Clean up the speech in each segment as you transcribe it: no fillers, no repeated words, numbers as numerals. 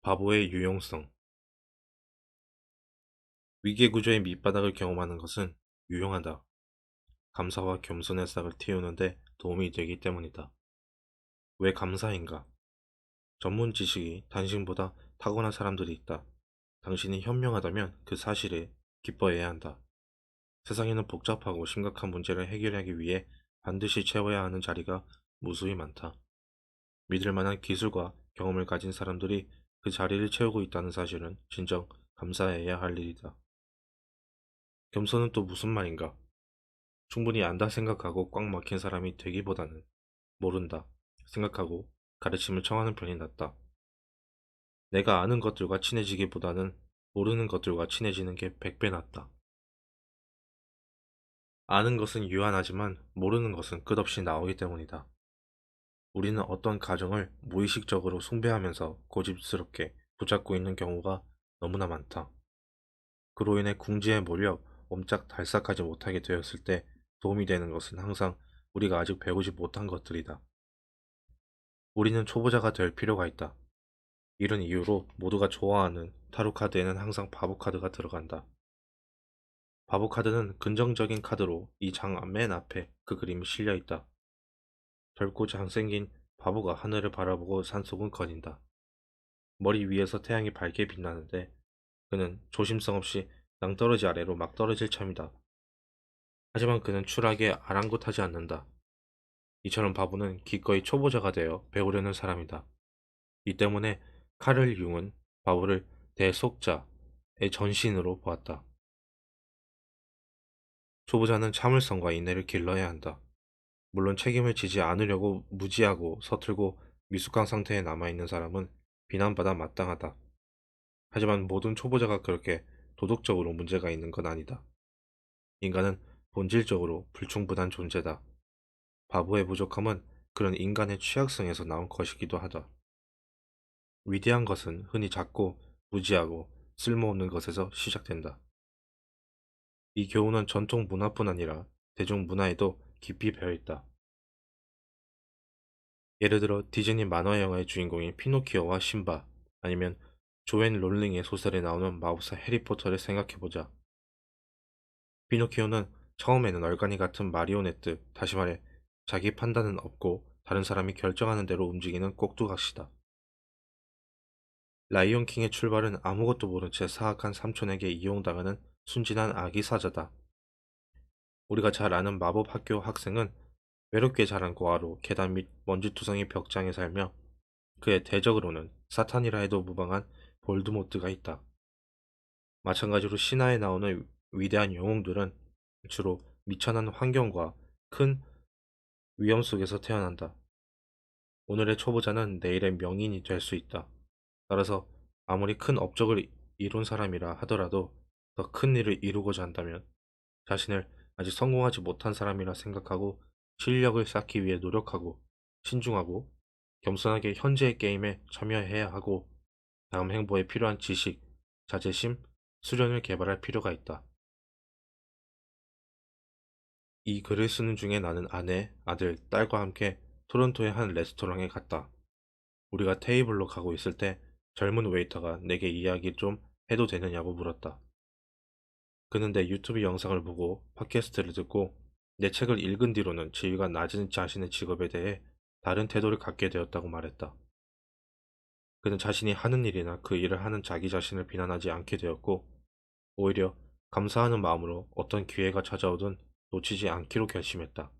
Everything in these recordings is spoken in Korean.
바보의 유용성. 위계구조의 밑바닥을 경험하는 것은 유용하다. 감사와 겸손의 싹을 틔우는데 도움이 되기 때문이다. 왜 감사인가? 전문 지식이 당신보다 타고난 사람들이 있다. 당신이 현명하다면 그 사실에 기뻐해야 한다. 세상에는 복잡하고 심각한 문제를 해결하기 위해 반드시 채워야 하는 자리가 무수히 많다. 믿을 만한 기술과 경험을 가진 사람들이 그 자리를 채우고 있다는 사실은 진정 감사해야 할 일이다. 겸손은 또 무슨 말인가? 충분히 안다 생각하고 꽉 막힌 사람이 되기보다는 모른다 생각하고 가르침을 청하는 편이 낫다. 내가 아는 것들과 친해지기보다는 모르는 것들과 친해지는 게 100배 낫다. 아는 것은 유한하지만 모르는 것은 끝없이 나오기 때문이다. 우리는 어떤 가정을 무의식적으로 숭배하면서 고집스럽게 붙잡고 있는 경우가 너무나 많다. 그로 인해 궁지에 몰려 옴짝달싹하지 못하게 되었을 때 도움이 되는 것은 항상 우리가 아직 배우지 못한 것들이다. 우리는 초보자가 될 필요가 있다. 이런 이유로 모두가 좋아하는 타로 카드에는 항상 바보 카드가 들어간다. 바보 카드는 긍정적인 카드로 이 장 맨 앞에 그 그림이 실려 있다. 젊고 잘생긴 바보가 하늘을 바라보고 산속은 거닌다. 머리 위에서 태양이 밝게 빛나는데 그는 조심성 없이 낭떠러지 아래로 막 떨어질 참이다. 하지만 그는 추락에 아랑곳하지 않는다. 이처럼 바보는 기꺼이 초보자가 되어 배우려는 사람이다. 이 때문에 카를 융은 바보를 대속자의 전신으로 보았다. 초보자는 참을성과 인내를 길러야 한다. 물론 책임을 지지 않으려고 무지하고 서툴고 미숙한 상태에 남아있는 사람은 비난받아 마땅하다. 하지만 모든 초보자가 그렇게 도덕적으로 문제가 있는 건 아니다. 인간은 본질적으로 불충분한 존재다. 바보의 부족함은 그런 인간의 취약성에서 나온 것이기도 하다. 위대한 것은 흔히 작고 무지하고 쓸모없는 것에서 시작된다. 이 교훈은 전통 문화뿐 아니라 대중 문화에도 깊이 배어 있다. 예를 들어 디즈니 만화 영화의 주인공인 피노키오와 신바, 아니면 조앤 롤링의 소설에 나오는 마법사 해리포터를 생각해보자. 피노키오는 처음에는 얼간이 같은 마리오네트, 다시 말해 자기 판단은 없고 다른 사람이 결정하는 대로 움직이는 꼭두각시다. 라이온 킹의 출발은 아무것도 모른 채 사악한 삼촌에게 이용당하는 순진한 아기 사자다. 우리가 잘 아는 마법 학교 학생은 외롭게 자란 고아로 계단 밑 먼지투성이 벽장에 살며 그의 대적으로는 사탄이라 해도 무방한 볼드모트가 있다. 마찬가지로 신화에 나오는 위대한 영웅들은 주로 미천한 환경과 큰 위험 속에서 태어난다. 오늘의 초보자는 내일의 명인이 될 수 있다. 따라서 아무리 큰 업적을 이룬 사람이라 하더라도 더 큰 일을 이루고자 한다면 자신을 아직 성공하지 못한 사람이라 생각하고 실력을 쌓기 위해 노력하고 신중하고 겸손하게 현재의 게임에 참여해야 하고 다음 행보에 필요한 지식, 자제심, 수련을 개발할 필요가 있다. 이 글을 쓰는 중에 나는 아내, 아들, 딸과 함께 토론토의 한 레스토랑에 갔다. 우리가 테이블로 가고 있을 때 젊은 웨이터가 내게 이야기 좀 해도 되느냐고 물었다. 그는 내 유튜브 영상을 보고 팟캐스트를 듣고 내 책을 읽은 뒤로는 지위가 낮은 자신의 직업에 대해 다른 태도를 갖게 되었다고 말했다. 그는 자신이 하는 일이나 그 일을 하는 자기 자신을 비난하지 않게 되었고 오히려 감사하는 마음으로 어떤 기회가 찾아오든 놓치지 않기로 결심했다.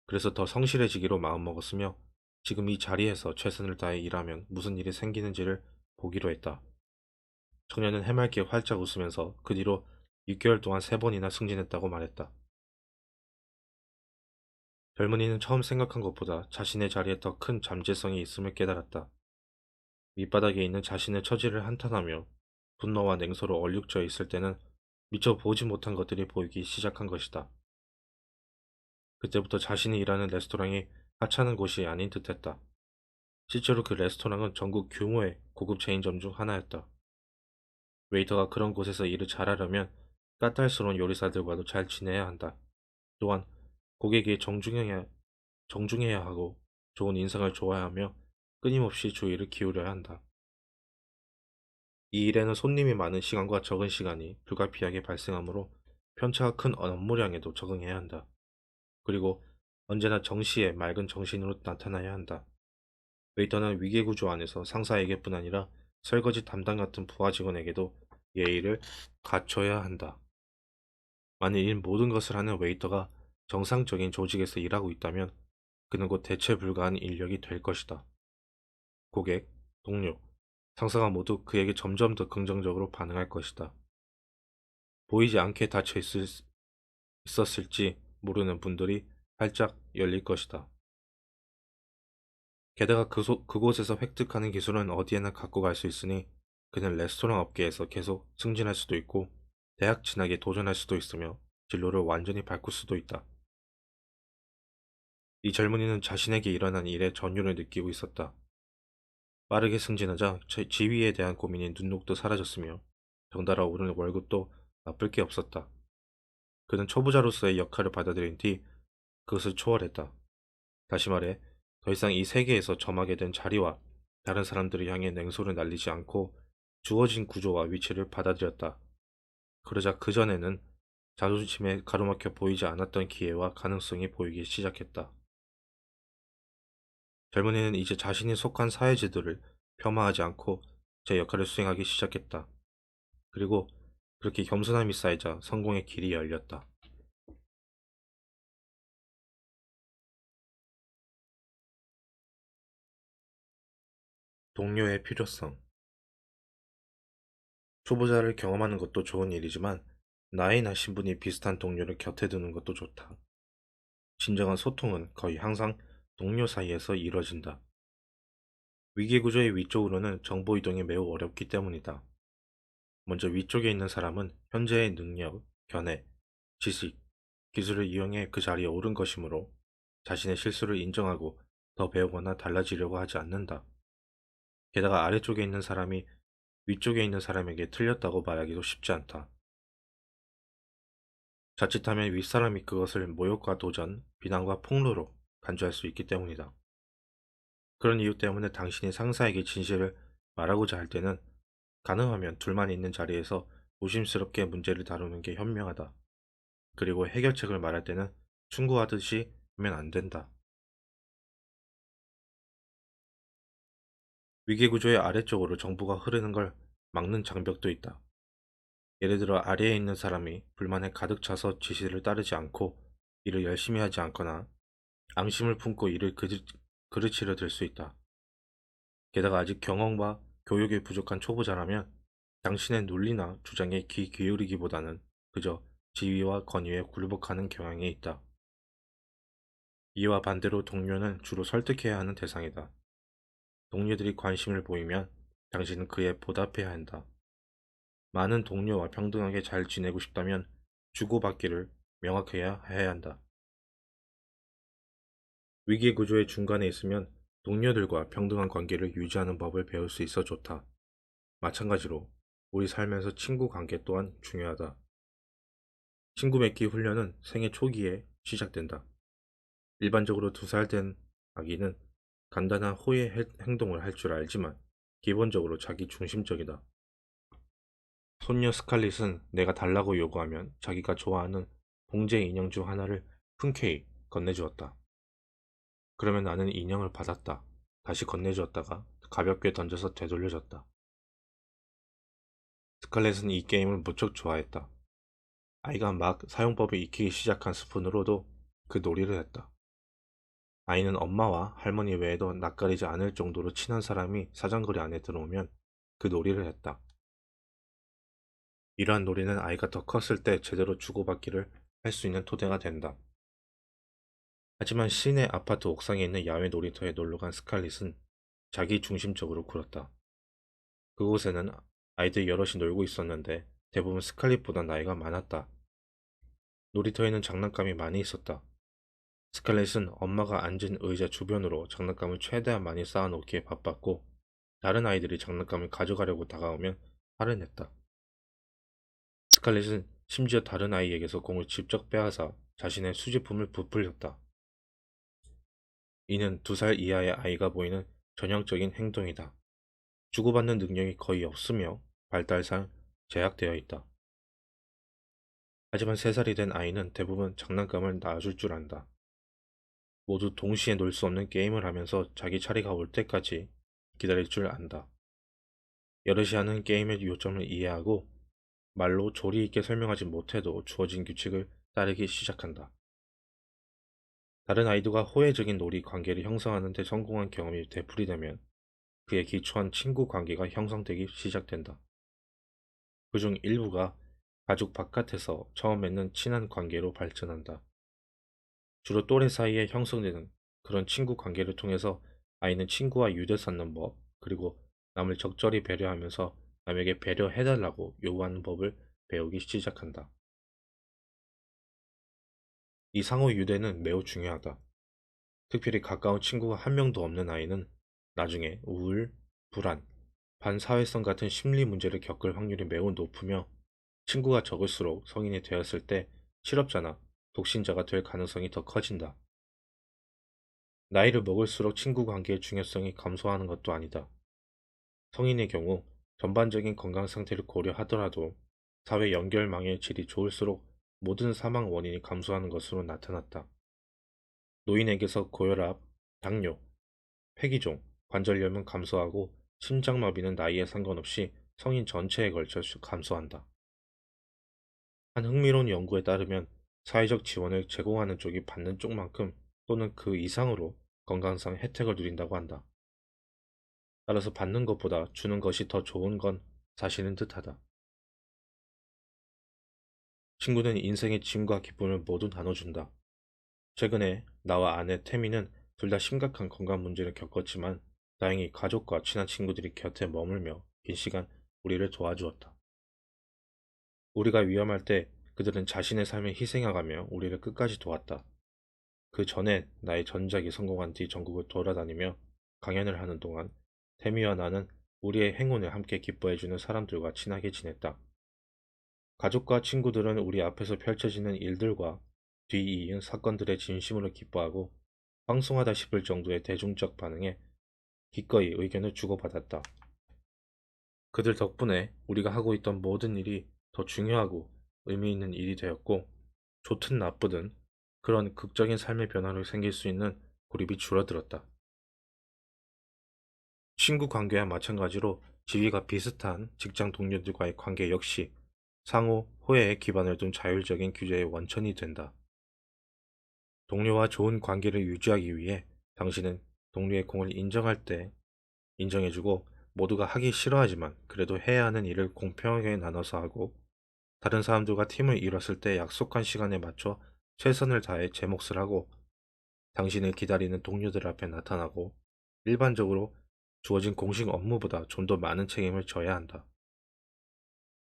그래서 더 성실해지기로 마음먹었으며 지금 이 자리에서 최선을 다해 일하면 무슨 일이 생기는지를 보기로 했다. 청년은 해맑게 활짝 웃으면서 그 뒤로 6개월 동안 3번이나 승진했다고 말했다. 젊은이는 처음 생각한 것보다 자신의 자리에 더 큰 잠재성이 있음을 깨달았다. 밑바닥에 있는 자신의 처지를 한탄하며 분노와 냉소로 얼룩져 있을 때는 미처 보지 못한 것들이 보이기 시작한 것이다. 그때부터 자신이 일하는 레스토랑이 하찮은 곳이 아닌 듯했다. 실제로 그 레스토랑은 전국 규모의 고급 체인점 중 하나였다. 웨이터가 그런 곳에서 일을 잘하려면 까탈스러운 요리사들과도 잘 지내야 한다. 또한 고객이 정중해야 하고 좋은 인상을 좋아하며 끊임없이 주의를 기울여야 한다. 이 일에는 손님이 많은 시간과 적은 시간이 불가피하게 발생하므로 편차가 큰 업무량에도 적응해야 한다. 그리고 언제나 정시에 맑은 정신으로 나타나야 한다. 웨이터는 위계구조 안에서 상사에게뿐 아니라 설거지 담당 같은 부하 직원에게도 예의를 갖춰야 한다. 만일 이 모든 것을 하는 웨이터가 정상적인 조직에서 일하고 있다면 그는 곧 대체 불가한 인력이 될 것이다. 고객, 동료, 상사가 모두 그에게 점점 더 긍정적으로 반응할 것이다. 보이지 않게 있었을지 모르는 분들이 활짝 열릴 것이다. 게다가 그곳에서 획득하는 기술은 어디에나 갖고 갈 수 있으니 그는 레스토랑 업계에서 계속 승진할 수도 있고 대학 진학에 도전할 수도 있으며 진로를 완전히 바꿀 수도 있다. 이 젊은이는 자신에게 일어난 일에 전율을 느끼고 있었다. 빠르게 승진하자 지위에 대한 고민이 눈녹듯 사라졌으며 덩달아 오르는 월급도 나쁠 게 없었다. 그는 초보자로서의 역할을 받아들인 뒤 그것을 초월했다. 다시 말해 더 이상 이 세계에서 점하게 된 자리와 다른 사람들을 향해 냉소를 날리지 않고 주어진 구조와 위치를 받아들였다. 그러자 그전에는 자존심에 가로막혀 보이지 않았던 기회와 가능성이 보이기 시작했다. 젊은이는 이제 자신이 속한 사회제도를 폄하하지 않고 제 역할을 수행하기 시작했다. 그리고 그렇게 겸손함이 쌓이자 성공의 길이 열렸다. 동료의 필요성. 초보자를 경험하는 것도 좋은 일이지만 나이나 신분이 비슷한 동료를 곁에 두는 것도 좋다. 진정한 소통은 거의 항상 동료 사이에서 이루어진다. 위기구조의 위쪽으로는 정보 이동이 매우 어렵기 때문이다. 먼저 위쪽에 있는 사람은 현재의 능력, 견해, 지식, 기술을 이용해 그 자리에 오른 것이므로 자신의 실수를 인정하고 더 배우거나 달라지려고 하지 않는다. 게다가 아래쪽에 있는 사람이 위쪽에 있는 사람에게 틀렸다고 말하기도 쉽지 않다. 자칫하면 윗사람이 그것을 모욕과 도전, 비난과 폭로로 간주할 수 있기 때문이다. 그런 이유 때문에 당신이 상사에게 진실을 말하고자 할 때는 가능하면 둘만 있는 자리에서 조심스럽게 문제를 다루는 게 현명하다. 그리고 해결책을 말할 때는 충고하듯이 하면 안 된다. 위기구조의 아래쪽으로 정보가 흐르는 걸 막는 장벽도 있다. 예를 들어 아래에 있는 사람이 불만에 가득 차서 지시를 따르지 않고 일을 열심히 하지 않거나 앙심을 품고 일을 그르치려 들 수 있다. 게다가 아직 경험과 교육이 부족한 초보자라면 당신의 논리나 주장에 귀 기울이기보다는 그저 지위와 권위에 굴복하는 경향이 있다. 이와 반대로 동료는 주로 설득해야 하는 대상이다. 동료들이 관심을 보이면 당신은 그에 보답해야 한다. 많은 동료와 평등하게 잘 지내고 싶다면 주고받기를 명확해야 해야 한다. 위기 구조의 중간에 있으면 동료들과 평등한 관계를 유지하는 법을 배울 수 있어 좋다. 마찬가지로 우리 삶에서 친구 관계 또한 중요하다. 친구 맺기 훈련은 생애 초기에 시작된다. 일반적으로 2살 된 아기는 간단한 호의 행동을 할 줄 알지만 기본적으로 자기 중심적이다. 손녀 스칼릿은 내가 달라고 요구하면 자기가 좋아하는 봉제 인형 중 하나를 흔쾌히 건네주었다. 그러면 나는 인형을 받았다. 다시 건네주었다가 가볍게 던져서 되돌려줬다. 스칼렛은 이 게임을 무척 좋아했다. 아이가 막 사용법을 익히기 시작한 스푼으로도 그 놀이를 했다. 아이는 엄마와 할머니 외에도 낯가리지 않을 정도로 친한 사람이 사장거리 안에 들어오면 그 놀이를 했다. 이러한 놀이는 아이가 더 컸을 때 제대로 주고받기를 할 수 있는 토대가 된다. 하지만 시내 아파트 옥상에 있는 야외 놀이터에 놀러간 스칼릿은 자기 중심적으로 굴었다. 그곳에는 아이들이 여럿이 놀고 있었는데 대부분 스칼릿보다 나이가 많았다. 놀이터에는 장난감이 많이 있었다. 스칼렛은 엄마가 앉은 의자 주변으로 장난감을 최대한 많이 쌓아놓기에 바빴고 다른 아이들이 장난감을 가져가려고 다가오면 화를 냈다. 스칼렛은 심지어 다른 아이에게서 공을 직접 빼앗아 자신의 수집품을 부풀렸다. 이는 2살 이하의 아이가 보이는 전형적인 행동이다. 주고받는 능력이 거의 없으며 발달상 제약되어 있다. 하지만 3살이 된 아이는 대부분 장난감을 놔줄 줄 안다. 모두 동시에 놀 수 없는 게임을 하면서 자기 차례가 올 때까지 기다릴 줄 안다. 여럿이 하는 게임의 요점을 이해하고 말로 조리 있게 설명하지 못해도 주어진 규칙을 따르기 시작한다. 다른 아이들과 호혜적인 놀이 관계를 형성하는 데 성공한 경험이 되풀이되면 그의 기초한 친구 관계가 형성되기 시작된다. 그중 일부가 가족 바깥에서 처음 맺는 친한 관계로 발전한다. 주로 또래 사이에 형성되는 그런 친구 관계를 통해서 아이는 친구와 유대 쌓는 법, 그리고 남을 적절히 배려하면서 남에게 배려해달라고 요구하는 법을 배우기 시작한다. 이 상호 유대는 매우 중요하다. 특별히 가까운 친구가 한 명도 없는 아이는 나중에 우울, 불안, 반사회성 같은 심리 문제를 겪을 확률이 매우 높으며 친구가 적을수록 성인이 되었을 때 실업자나 독신자가 될 가능성이 더 커진다. 나이를 먹을수록 친구 관계의 중요성이 감소하는 것도 아니다. 성인의 경우 전반적인 건강 상태를 고려하더라도 사회 연결망의 질이 좋을수록 모든 사망 원인이 감소하는 것으로 나타났다. 노인에게서 고혈압, 당뇨, 폐기종, 관절염은 감소하고 심장마비는 나이에 상관없이 성인 전체에 걸쳐 감소한다. 한 흥미로운 연구에 따르면 사회적 지원을 제공하는 쪽이 받는 쪽만큼 또는 그 이상으로 건강상 혜택을 누린다고 한다. 따라서 받는 것보다 주는 것이 더 좋은 건 사실은 듯하다. 친구는 인생의 짐과 기쁨을 모두 나눠준다. 최근에 나와 아내 태미는 둘 다 심각한 건강 문제를 겪었지만 다행히 가족과 친한 친구들이 곁에 머물며 긴 시간 우리를 도와주었다. 우리가 위험할 때 그들은 자신의 삶을 희생해가며 우리를 끝까지 도왔다. 그 전에 나의 전작이 성공한 뒤 전국을 돌아다니며 강연을 하는 동안 태미와 나는 우리의 행운을 함께 기뻐해주는 사람들과 친하게 지냈다. 가족과 친구들은 우리 앞에서 펼쳐지는 일들과 뒤이은 사건들의 진심으로 기뻐하고 황송하다 싶을 정도의 대중적 반응에 기꺼이 의견을 주고받았다. 그들 덕분에 우리가 하고 있던 모든 일이 더 중요하고 의미 있는 일이 되었고, 좋든 나쁘든 그런 극적인 삶의 변화로 생길 수 있는 고립이 줄어들었다. 친구 관계와 마찬가지로 지위가 비슷한 직장 동료들과의 관계 역시 상호 호혜에 기반을 둔 자율적인 규제의 원천이 된다. 동료와 좋은 관계를 유지하기 위해 당신은 동료의 공을 인정할 때 인정해주고, 모두가 하기 싫어하지만 그래도 해야 하는 일을 공평하게 나눠서 하고, 다른 사람들과 팀을 이뤘을 때 약속한 시간에 맞춰 최선을 다해 제 몫을 하고, 당신을 기다리는 동료들 앞에 나타나고, 일반적으로 주어진 공식 업무보다 좀 더 많은 책임을 져야 한다.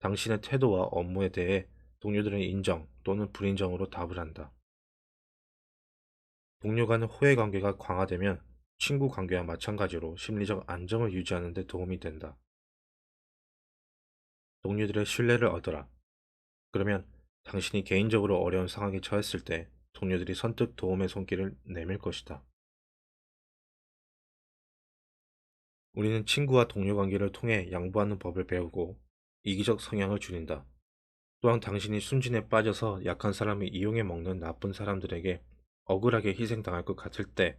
당신의 태도와 업무에 대해 동료들은 인정 또는 불인정으로 답을 한다. 동료 간의 호혜 관계가 강화되면 친구 관계와 마찬가지로 심리적 안정을 유지하는 데 도움이 된다. 동료들의 신뢰를 얻어라. 그러면 당신이 개인적으로 어려운 상황에 처했을 때 동료들이 선뜻 도움의 손길을 내밀 것이다. 우리는 친구와 동료 관계를 통해 양보하는 법을 배우고 이기적 성향을 줄인다. 또한 당신이 순진에 빠져서 약한 사람을 이용해 먹는 나쁜 사람들에게 억울하게 희생당할 것 같을 때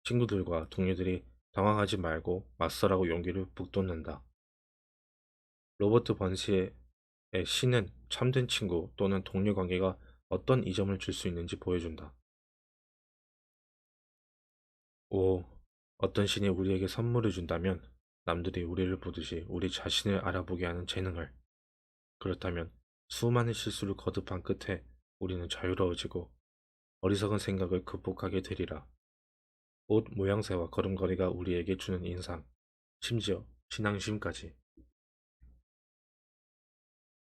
친구들과 동료들이 당황하지 말고 맞서라고 용기를 북돋는다. 로버트 번시의 신은 참된 친구 또는 동료 관계가 어떤 이점을 줄 수 있는지 보여준다. 오, 어떤 신이 우리에게 선물을 준다면 남들이 우리를 보듯이 우리 자신을 알아보게 하는 재능을. 그렇다면 수많은 실수를 거듭한 끝에 우리는 자유로워지고 어리석은 생각을 극복하게 되리라. 옷 모양새와 걸음걸이가 우리에게 주는 인상, 심지어 신앙심까지.